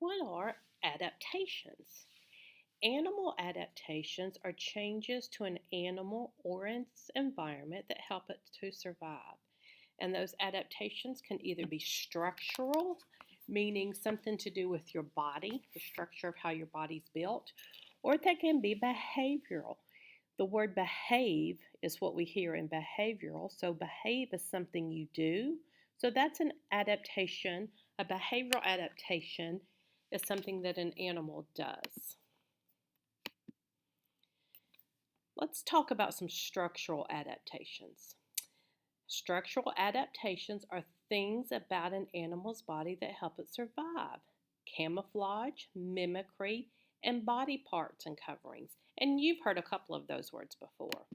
What are adaptations? Animal adaptations are changes to an animal or its environment that help it to survive. And those adaptations can either be structural, meaning something to do with your body, the structure of how your body's built, or they can be behavioral. The word behave is what we hear in behavioral. So, behave is something you do. So, that's an adaptation. A behavioral adaptation is something that an animal does. Let's talk about some structural adaptations. Structural adaptations are things about an animal's body that help it survive. Camouflage, mimicry, and body parts and coverings. And you've heard a couple of those words before.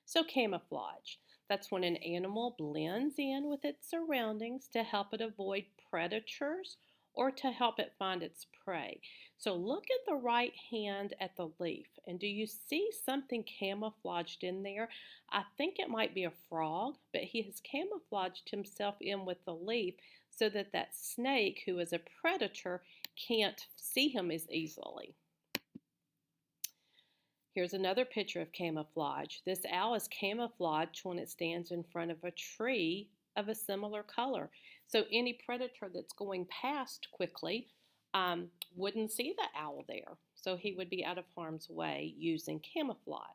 So, camouflage. That's when an animal blends in with its surroundings to help it avoid predators or to help it find its prey. So, look at the right hand at the leaf. And do you see something camouflaged in there? I think it might be a frog, but he has camouflaged himself in with the leaf so that that snake, who is a predator, can't see him as easily. Here's another picture of camouflage. This owl is camouflaged when it stands in front of a tree of a similar color. So any predator that's going past quickly wouldn't see the owl there. So he would be out of harm's way using camouflage.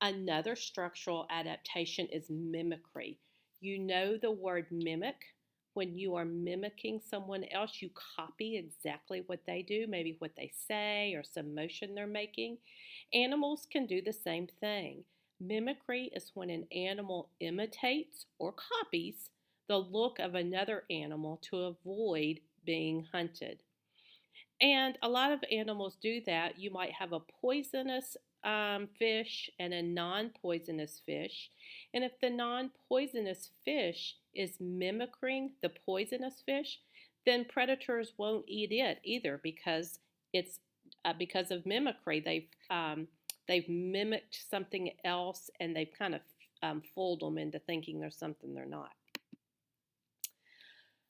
Another structural adaptation is mimicry. You know the word mimic. When you are mimicking someone else, you copy exactly what they do, maybe what they say or some motion they're making. Animals can do the same thing. Mimicry is when an animal imitates or copies the look of another animal to avoid being hunted. And a lot of animals do that. You might have a poisonous fish and a non poisonous fish. And if the non poisonous fish is mimicking the poisonous fish, then predators won't eat it either because of mimicry. They've mimicked something else and they've kind of fooled them into thinking there's something they're not.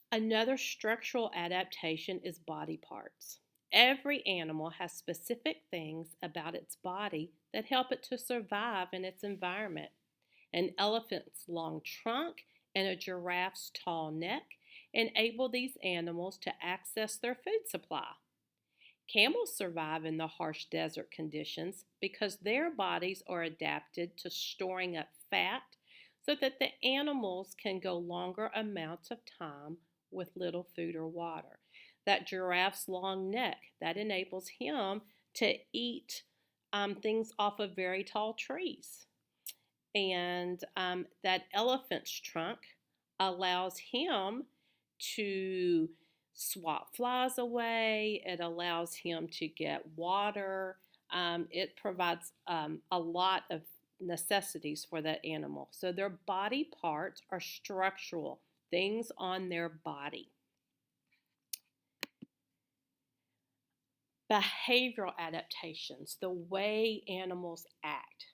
Another structural adaptation is body parts. Every animal has specific things about its body that help it to survive in its environment. An elephant's long trunk and a giraffe's tall neck enable these animals to access their food supply. Camels survive in the harsh desert conditions because their bodies are adapted to storing up fat so that the animals can go longer amounts of time with little food or water. That giraffe's long neck, that enables him to eat things off of very tall trees. And that elephant's trunk allows him to swat flies away. It allows him to get water. It provides a lot of necessities for that animal. So their body parts are structural, things on their body. Behavioral adaptations, the way animals act.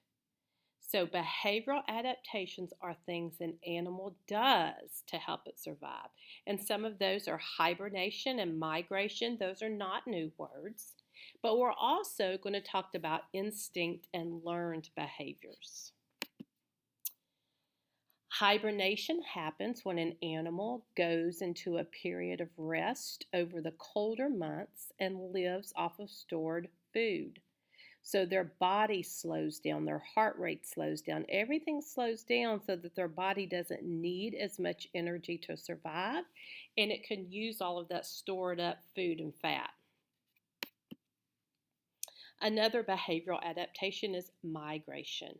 So behavioral adaptations are things an animal does to help it survive. And some of those are hibernation and migration. Those are not new words. But we're also going to talk about instinct and learned behaviors. Hibernation happens when an animal goes into a period of rest over the colder months and lives off of stored food. So their body slows down, their heart rate slows down, everything slows down so that their body doesn't need as much energy to survive, and it can use all of that stored up food and fat. Another behavioral adaptation is migration.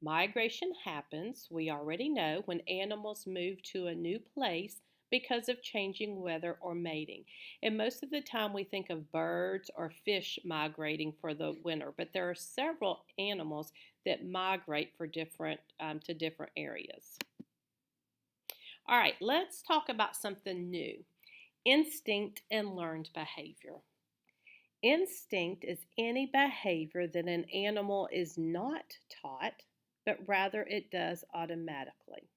Migration happens, we already know, when animals move to a new place because of changing weather or mating. And most of the time we think of birds or fish migrating for the winter, but there are several animals that migrate for to different areas. All right, let's talk about something new. Instinct and learned behavior. Instinct is any behavior that an animal is not taught, but rather it does automatically.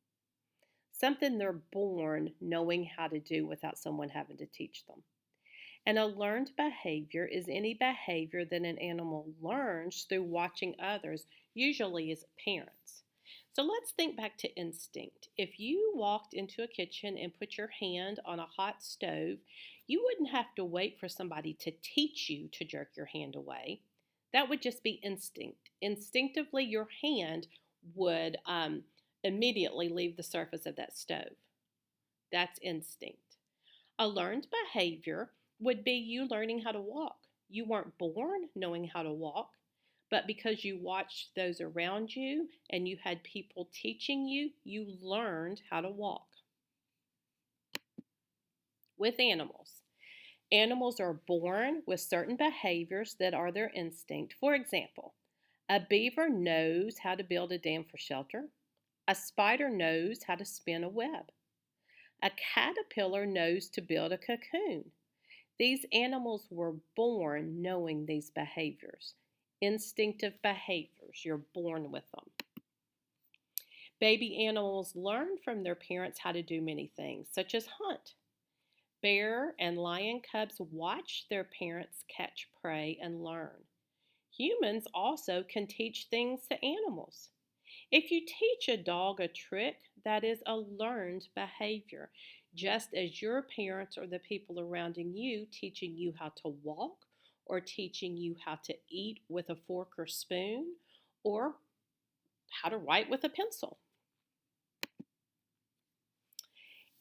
something they're born knowing how to do without someone having to teach them. And a learned behavior is any behavior that an animal learns through watching others, usually as parents. So let's think back to instinct. If you walked into a kitchen and put your hand on a hot stove, you wouldn't have to wait for somebody to teach you to jerk your hand away. That would just be instinct. Instinctively, your hand would immediately leave the surface of that stove. That's instinct. A learned behavior would be you learning how to walk. You weren't born knowing how to walk, but because you watched those around you and you had people teaching you, you learned how to walk. With animals, animals are born with certain behaviors that are their instinct. For example, a beaver knows how to build a dam for shelter. A spider knows how to spin a web. A caterpillar knows to build a cocoon. These animals were born knowing these behaviors, instinctive behaviors. You're born with them. Baby animals learn from their parents how to do many things, such as hunt. Bear and lion cubs watch their parents catch prey and learn. Humans also can teach things to animals. If you teach a dog a trick, that is a learned behavior, just as your parents or the people around you teaching you how to walk or teaching you how to eat with a fork or spoon or how to write with a pencil.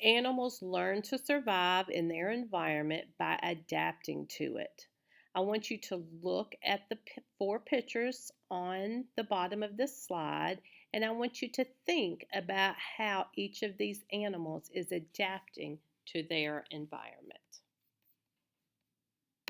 Animals learn to survive in their environment by adapting to it. I want you to look at the four pictures on the bottom of this slide, and I want you to think about how each of these animals is adapting to their environment.